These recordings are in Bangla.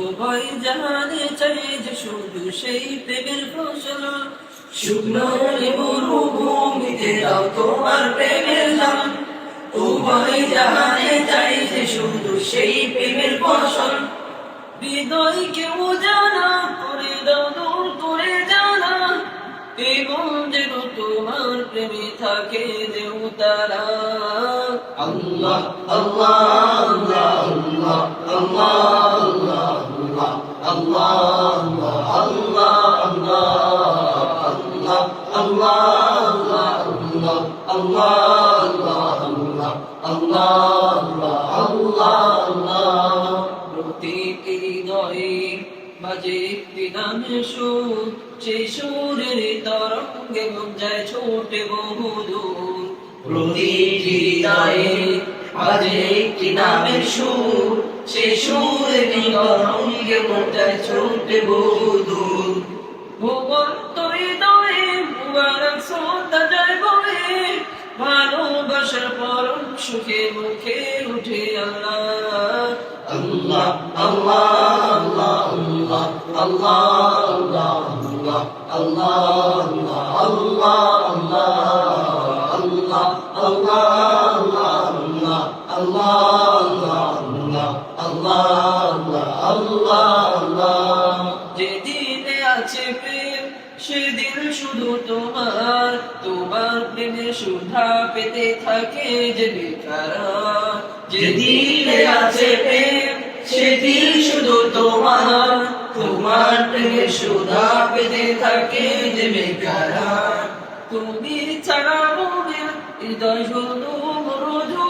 উভয় জাহানে চাই যে শুধু সেই প্রেমের ফসল শুকনো মরুভূমিতে দাও তোমার প্রেমের জান উভয় জাহানে চাই যে শুধু সেই প্রেমের ফসল হৃদয়কে জানা করে দাও দূর করে জানা এবং যেন তোমার প্রেমে থাকে দেবতারা আল্লাহ আল্লাহ আল্লাহ আল্লাহ আল্লাহ প্রতিটি হৃদয়ে মাঝে একটি নামের সুর সেই সুরের তরঙ্গে যায় ছোটে বহুদূর প্রতিটি হৃদয়ে মাঝে একটি নামের সুর সেই সুরের তরঙ্গে যায় ছোটে বহুদূর ভুবন্ত হৃদয়ে মুবারক শ্রদ্ধা যায় বলে ভালোবাসার পরম সুখে মুখে উঠে আল্লাহ আল্লাহ আল্লাহ আল্লাহ আল্লাহ আল্লাহ আল্লাহ যেদিনে আছে প্রেম সেদিন শুধু তোমার প্রেমে সুধা পেতে থাকে যে বেকারা যেদিনে আছে প্রেম সেদিন শুধু তোমার প্রেমে সুধা পেতে থাকে যে বেকারা তুমি ছাড়া মনের হৃদয় শুধু মরুধু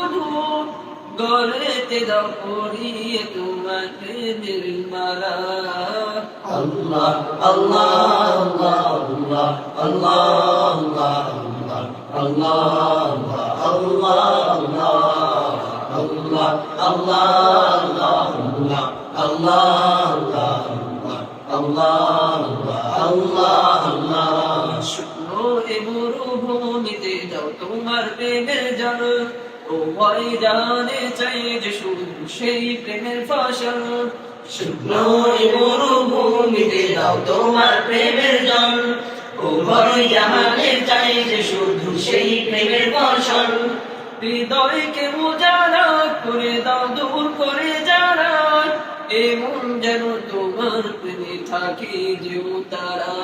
গলেতে দাও পড়িয়ে তোমার প্রেমের মালা আল্লাহ আল্লাহ আল্লাহ আল্লাহ আল্লাহ আল্লাহ শুকনো এ মরুভূমিতে দাও তোমার প্রেমের জল উভয় জানে চাই যে শুধু সেই প্রেমের ফসল শুকনো এ মরুভূমিতে দাও তোমার প্রেমের জল উভয় জানে চাই যে শুধু সেই প্রেমের ফসল হৃদয়কে উজাড়া করে দাও দূর করে যারা এমন যেন তোমার প্রেমে থাকে যে তারা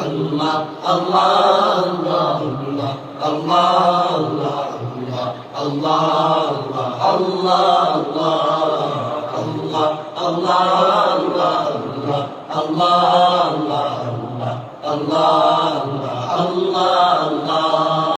আল্লাহ আল্লাহ আল্লাহ আল্লাহ আল্লাহ আল্লাহ